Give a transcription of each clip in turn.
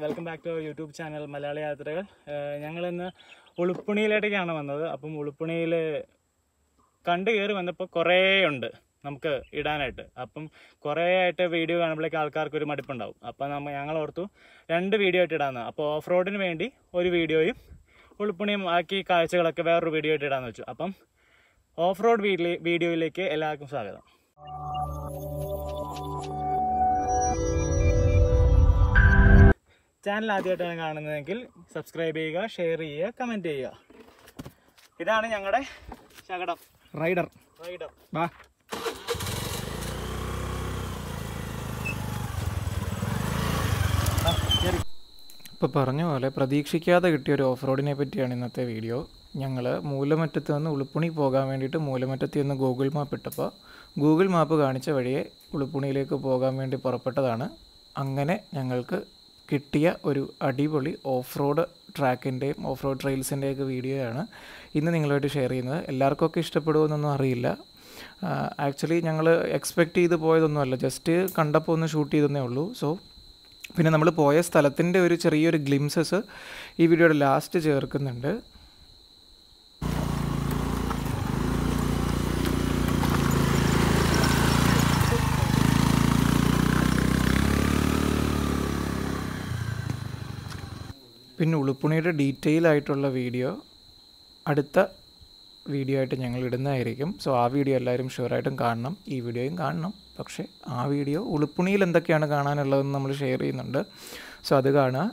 Welcome back to our YouTube channel Malayali Yathrakal. ഞങ്ങളിന്ന് ഉളുപ്പണിയിലേക്കാണ് വന്നത്. അപ്പം ഉളുപ്പണിയിൽ കണ്ടു കയറി വന്നപ്പോൾ കുറേ ഉണ്ട് നമുക്ക് ഇടാനായിട്ട്. അപ്പം കുറേ ആയിട്ട് വീഡിയോ കാണുമ്പോഴേക്കും ആൾക്കാർക്ക് ഒരു മടുപ്പുണ്ടാവും. അപ്പം ഞങ്ങൾ ഓർത്തു 2 വീഡിയോ ആയിട്ട് ഇടാമെന്ന്. അപ്പോൾ ഓഫ് റോഡിന് വേണ്ടി ഒരു വീഡിയോയും ഉളുപ്പണിയും ആക്കി കാഴ്ചകളൊക്കെ വേറൊരു വീഡിയോ ആയിട്ട് ഇടാമെന്ന് വെച്ചു. അപ്പം ഓഫ് റോഡ് വീഡിയോയിലേക്ക് എല്ലാവർക്കും സ്വാഗതം. ചാനൽ ആദ്യമായിട്ടാണ് കാണുന്നതെങ്കിൽ സബ്സ്ക്രൈബ് ചെയ്യുക, ഷെയർ ചെയ്യുക, കമൻറ്റ് ചെയ്യുക. ഇതാണ് ഞങ്ങളുടെ ശകടം റൈഡർ. വാ. ഇപ്പോൾ പറഞ്ഞ പോലെ പ്രതീക്ഷിക്കാതെ കിട്ടിയൊരു ഓഫ് റോഡിനെ പറ്റിയാണ് ഇന്നത്തെ വീഡിയോ. ഞങ്ങൾ മൂലമറ്റത്ത് നിന്ന് ഉളുപ്പുണി പോകാൻ വേണ്ടിയിട്ട് മൂലമറ്റത്ത് നിന്ന് ഗൂഗിൾ മാപ്പ് ഇട്ടപ്പോൾ ഗൂഗിൾ മാപ്പ് കാണിച്ച വഴിയെ ഉളുപ്പുണിയിലേക്ക് പോകാൻ വേണ്ടി പുറപ്പെട്ടതാണ്. അങ്ങനെ ഞങ്ങൾക്ക് കിട്ടിയ ഒരു അടിപൊളി ഓഫ് റോഡ് ട്രാക്കിൻ്റെയും ഓഫ് റോഡ് ട്രെയിൽസിൻ്റെയൊക്കെ വീഡിയോയാണ് ഇന്ന് നിങ്ങളുമായിട്ട് ഷെയർ ചെയ്യുന്നത്. എല്ലാവർക്കൊക്കെ ഇഷ്ടപ്പെടുമെന്നൊന്നും അറിയില്ല. ആക്ച്വലി ഞങ്ങൾ എക്സ്പെക്റ്റ് ചെയ്ത് പോയതൊന്നുമല്ല, ജസ്റ്റ് കണ്ടപ്പോൾ ഒന്ന് ഷൂട്ട് ചെയ്തതേ ഉള്ളൂ. സോ പിന്നെ നമ്മൾ പോയ സ്ഥലത്തിൻ്റെ ഒരു ചെറിയൊരു ഗ്ലിംസസ് ഈ വീഡിയോയുടെ ലാസ്റ്റ് ചേർക്കുന്നുണ്ട്. പിന്നെ ഉളുപ്പുണിയുടെ ഡീറ്റെയിൽ ആയിട്ടുള്ള വീഡിയോ അടുത്ത വീഡിയോ ആയിട്ട് ഞങ്ങൾ ഇടുന്നതായിരിക്കും. സോ ആ വീഡിയോ എല്ലാവരും ഷുവറായിട്ടും കാണണം, ഈ വീഡിയോയും കാണണം. പക്ഷേ ആ വീഡിയോ ഉളുപ്പുണിയിൽ എന്തൊക്കെയാണ് കാണാനുള്ളതെന്ന് നമ്മൾ ഷെയർ ചെയ്യുന്നുണ്ട്. സോ അത് കാണുക.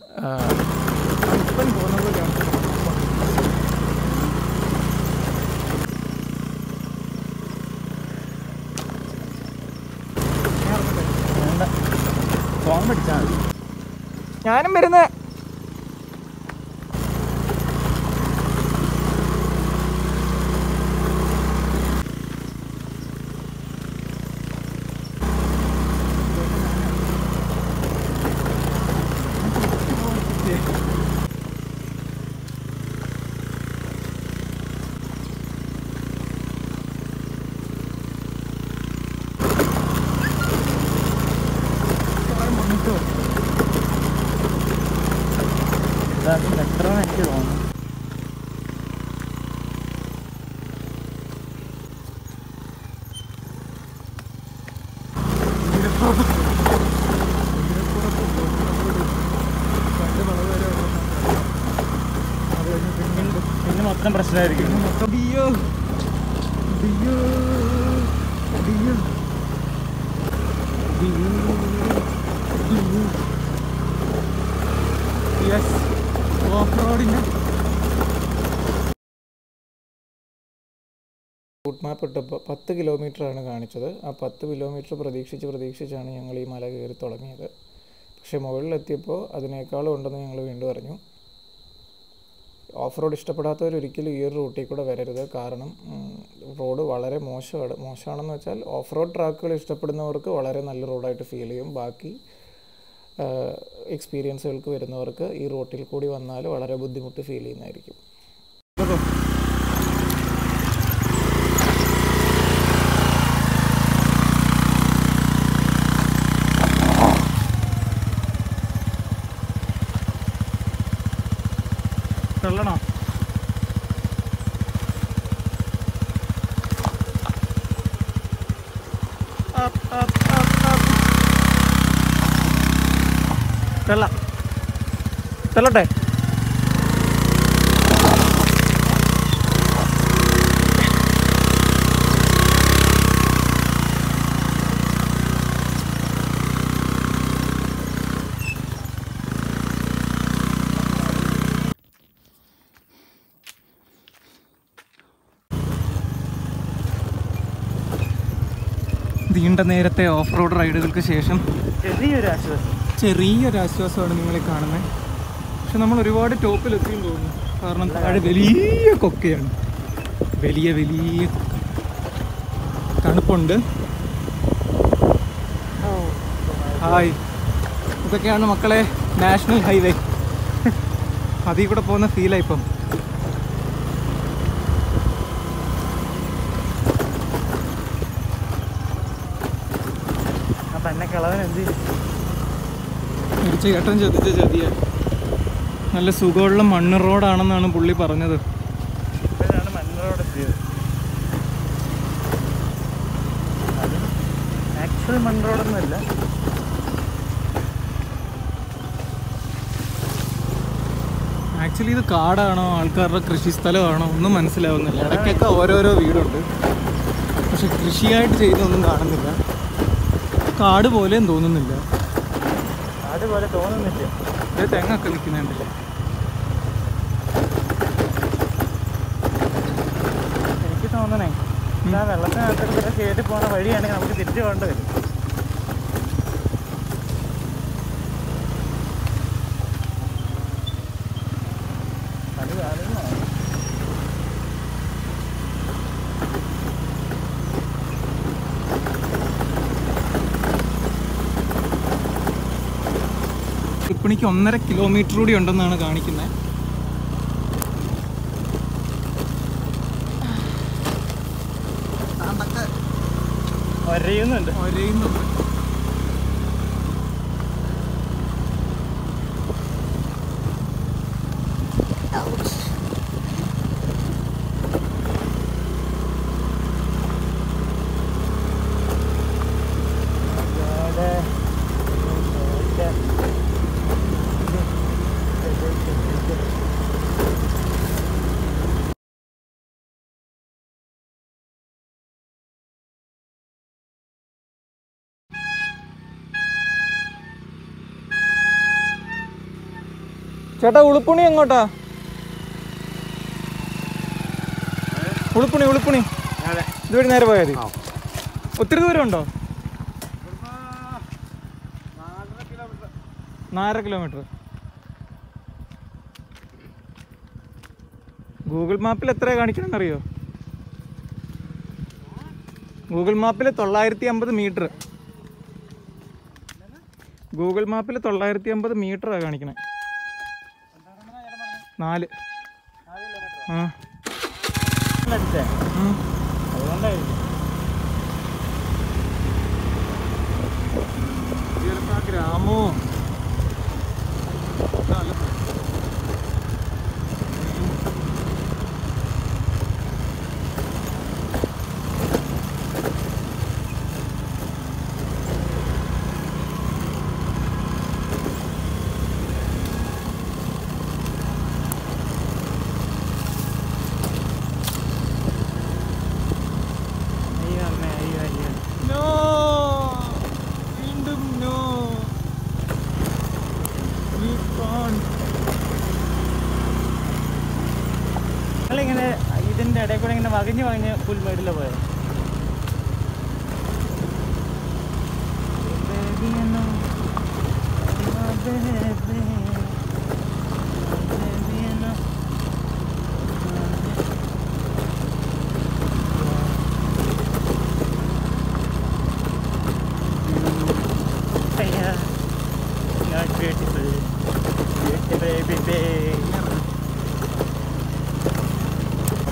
ഞാനും വരുന്നത്. എനിക്ക് തോന്നുന്നു പിന്നെ മൊത്തം പ്രശ്നമായിരിക്കും. യെസ്, ഓഫ് റോഡിൻ്റെ റൂട്ട് മാപ്പ് ഇട്ടപ്പോൾ 10 കിലോമീറ്ററാണ് കാണിച്ചത്. ആ 10 കിലോമീറ്റർ പ്രതീക്ഷിച്ചാണ് ഞങ്ങൾ ഈ മല കയറി തുടങ്ങിയത്. പക്ഷേ മുകളിലെത്തിയപ്പോൾ അതിനേക്കാളും ഉണ്ടെന്ന് ഞങ്ങൾ വീണ്ടും അറിഞ്ഞു. ഓഫ് റോഡ് ഇഷ്ടപ്പെടാത്തവരൊരിക്കലും ഈ ഒരു റൂട്ടിൽ കൂടെ വരരുത്. കാരണം റോഡ് വളരെ മോശമാണെന്ന് വെച്ചാൽ ഓഫ് റോഡ് ട്രാക്കുകൾ ഇഷ്ടപ്പെടുന്നവർക്ക് വളരെ നല്ല റോഡായിട്ട് ഫീൽ ചെയ്യും. ബാക്കി എക്സ്പീരിയൻസുകൾക്ക് വരുന്നവർക്ക് ഈ റൂട്ടിൽ കൂടി വന്നാൽ വളരെ ബുദ്ധിമുട്ട് ഫീൽ ചെയ്യുന്നതായിരിക്കും. തള്ളണോ? തള്ളട്ടെ. നീണ്ട നേരത്തെ ഓഫ് റോഡ് റൈഡുകൾക്ക് ശേഷം ചെറിയൊരാശ്വാസമാണ് നിങ്ങളെ കാണുന്നത്. പക്ഷെ നമ്മൾ ഒരുപാട് ടോപ്പിലെത്തിയെന്ന് തോന്നുന്നു. കാരണം താഴെ വലിയ കൊക്കയാണ്, വലിയ തണുപ്പുണ്ട്. ഹായ്, ഇതൊക്കെയാണ് മക്കളെ നാഷണൽ ഹൈവേ. അതിൽ കൂടെ പോകുന്ന ഫീലായിപ്പം. തന്നെ കളവൻ എന്ത് ഒരു ചേട്ടൻ ചതിച്ച ചതിയ. നല്ല സുഖമുള്ള മണ്ണ് റോഡാണെന്നാണ് പുള്ളി പറഞ്ഞത്. ഇപ്പോഴാണ് മണ്ണ് റോഡ് എത്തിയത്. അത് ആക്ച്വൽ മണ്ണ് റോഡൊന്നുമല്ല. ആക്ച്വലി ഇത് കാടാണോ ആൾക്കാരുടെ കൃഷി സ്ഥലമാണോ ഒന്നും മനസ്സിലാവുന്നില്ല. ഇടയ്ക്കൊക്കെ ഓരോരോ വീടുണ്ട്, പക്ഷെ കൃഷിയായിട്ട് ചെയ്യുന്നൊന്നും കാണുന്നില്ല. കാട് പോലെയും തോന്നുന്നില്ല. കാട് പോലെ തോന്നുന്നില്ല. ഇത് തെങ്ങൊക്കെ നിൽക്കുന്നുണ്ടല്ലേ. എനിക്ക് തോന്നണേ ആ വെള്ളത്തിനകത്തൊക്കെ കയറ്റി പോകുന്ന വഴിയാണെങ്കിൽ നമുക്ക് തിരിച്ചു പോകേണ്ടി വരും. ഉളുപ്പണിക്ക് 1.5 കിലോമീറ്റർ കൂടി ഉണ്ടെന്നാണ് കാണിക്കുന്നത്. ഒരയുന്നുണ്ട്. ചേട്ടാ ഉളുപ്പണി എങ്ങോട്ടാ? ഉളുപ്പണി ഇതുവഴി നേരെ പോയാൽ മതി. ഒത്തിരി ദൂരം ഉണ്ടോ? 4.5 കിലോമീറ്റർ. ഗൂഗിൾ മാപ്പിൽ എത്രയാണ് കാണിക്കണമെന്നറിയോ? ഗൂഗിൾ മാപ്പിൽ 950 മീറ്റർ. ഗൂഗിൾ മാപ്പിൽ 950 മീറ്ററാണ് കാണിക്കണേ. 4. ആ അതുകൊണ്ടായിരിക്കും ഗ്രാമോ. നിങ്ങളിങ്ങനെ ഇതിൻ്റെ ഇടയിൽ കൂടെ ഇങ്ങനെ വകഞ്ഞ് പുൽമേടില പോയത്.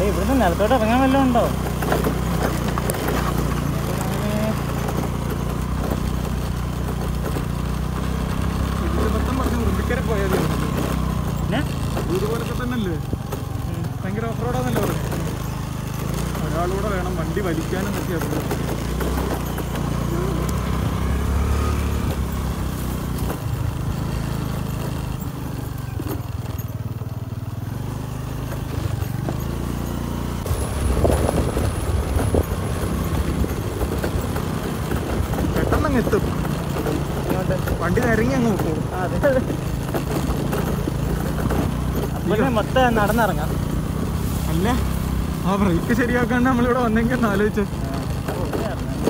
ഇവിടുന്ന് നിലത്തോട്ട് ഇറങ്ങാൻ വല്ലതും ഉണ്ടോ? ഇതുപോലൊക്കെ തന്നെയല്ലേ? ഭയങ്കര ഓഫ് റോഡാന്നല്ലേ പറഞ്ഞു. ഒരാളൂടെ വേണം വണ്ടി വലിക്കാനും പറ്റിയ. പെട്ടെന്ന് എത്തും വണ്ടി ഇറങ്ങി അങ്ങ് പോകും. അപ്പം മൊത്തം നടന്നിറങ്ങാം. അല്ല ആ ബ്രേക്ക് ശരിയാക്കാണ്ട് നമ്മളിവിടെ വന്നെങ്കിൽ ഒന്ന് ആലോചിച്ച്.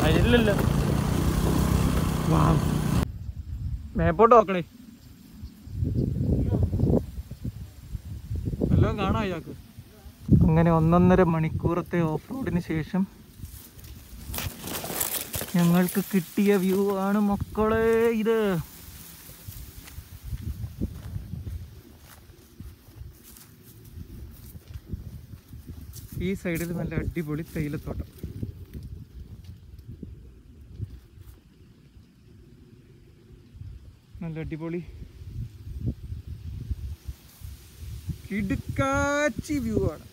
വരില്ലല്ലോ. മേപ്പോട്ട് നോക്കണേ, എല്ലാം കാണാം അയാൾക്ക്. അങ്ങനെ 1.5 മണിക്കൂറത്തെ ഓഫ് റോഡിന് ശേഷം ഞങ്ങൾക്ക് കിട്ടിയ വ്യൂ ആണ് മക്കളെ ഇത്. ഈ സൈഡിൽ നല്ല അടിപൊളി തേയിലത്തോട്ടം. നല്ല നല്ല അടിപൊളി കിടുക്കാച്ചി വ്യൂ ആണ്.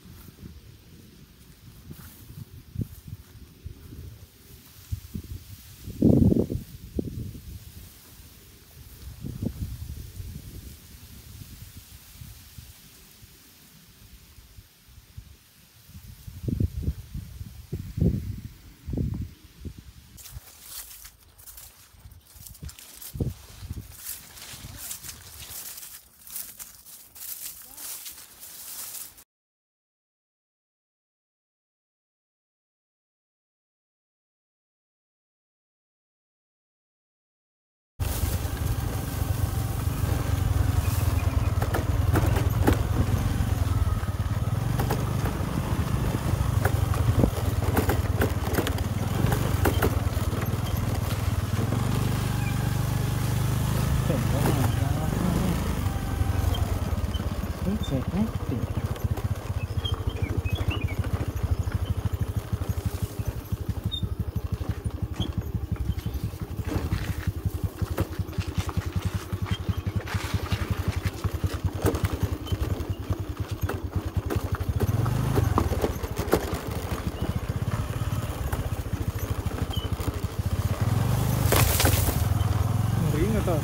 കേട്ടോ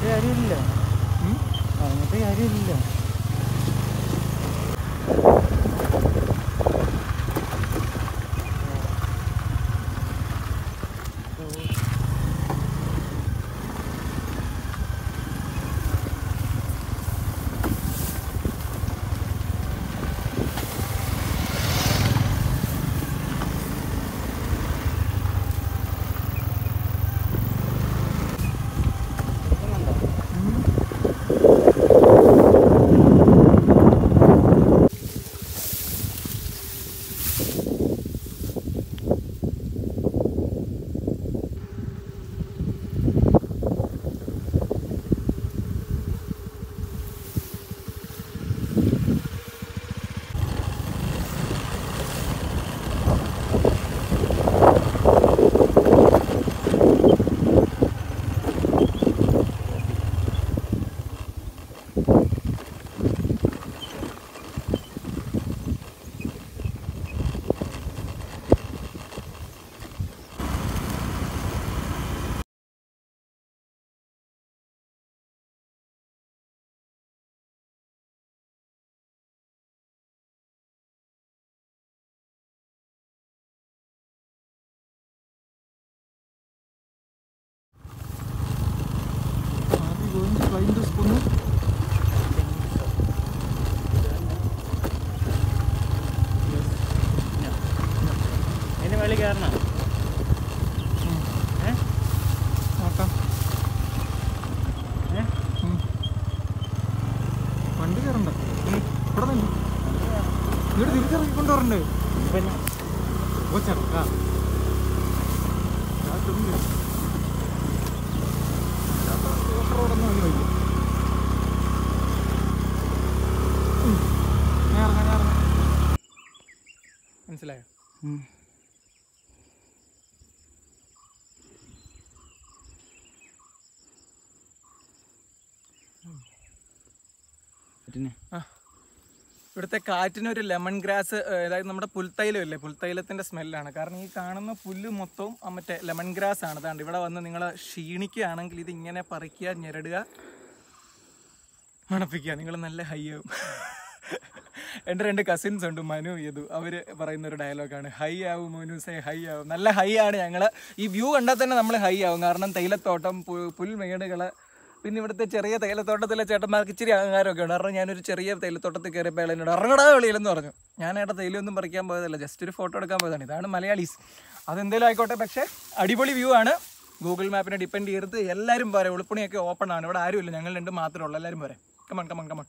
കാര്യമില്ല, അങ്ങനത്തെ കാര്യമില്ല. ഇതിന് വെളി കയറണം. നോക്കാം. വണ്ടി കയറണ്ട, ഇവിടെ നിന്ന് ഇവിടെ തിരിച്ചിറങ്ങിക്കൊണ്ട് വരണ്ടേ? പിന്നെ മനസ്സിലായോ? ഇവിടുത്തെ കാറ്റിനൊരു ലെമൺ ഗ്രാസ്, അതായത് നമ്മുടെ പുൽത്തൈലം ഇല്ലേ, പുൽത്തൈലത്തിൻ്റെ സ്മെല്ലാണ്. കാരണം ഈ കാണുന്ന പുല്ല് മൊത്തവും മറ്റേ ലെമൺ ഗ്രാസ് ആണ്. അതാണ്ട് ഇവിടെ വന്ന് നിങ്ങൾ ക്ഷീണിക്കുകയാണെങ്കിൽ ഇതിങ്ങനെ പറിക്കുക, ഞെരടുക, മണപ്പിക്കുക, നിങ്ങൾ നല്ല ഹൈ ആവും. എൻ്റെ 2 കസിൻസ് ഉണ്ട്, മനു യദു. അവർ പറയുന്നൊരു ഡയലോഗാണ്, ഹൈ ആവും മോനൂസേ, ഹൈ ആവും. നല്ല ഹൈ ആണ് ഞങ്ങൾ. ഈ വ്യൂ കണ്ടാൽ തന്നെ നമ്മൾ ഹൈ ആവും. കാരണം തേയിലത്തോട്ടം, പുൽമേടുകൾ, പിന്നെ ഇവിടുത്തെ ചെറിയ തേയിലത്തോട്ടത്തിലെ ചേട്ടന്മാർക്ക് ഇച്ചിരി അഹങ്കാരമൊക്കെ ഉണ്ട്. കാരണം ഞാനൊരു ചെറിയ തേയിലത്തോട്ടത്തിൽ കയറിയപ്പോൾ എന്നോട് ഇറങ്ങടാ വെളിയിലെന്ന് പറഞ്ഞു. ഞാനേട്ടാ തേയിലൊന്നും പറിക്കാൻ പോയതല്ല, ജസ്റ്റ് ഒരു ഫോട്ടോ എടുക്കാൻ പോയതാണ്. ഇതാണ് മലയാളീസ്. അതെന്തേലും ആയിക്കോട്ടെ, പക്ഷേ അടിപൊളി വ്യൂ ആണ്. ഗൂഗിൾ മാപ്പിനെ ഡിപ്പെൻഡ് ചെയ്ത് എല്ലാവരും പോരെ. ഉളുപ്പണിയൊക്കെ ഓപ്പൺ ആണ്, ഇവിടെ ആരുമില്ല, ഞങ്ങൾ 2 മാത്രമേ ഉള്ളൂ. എല്ലാവരും പോരെ. Come on come on come on.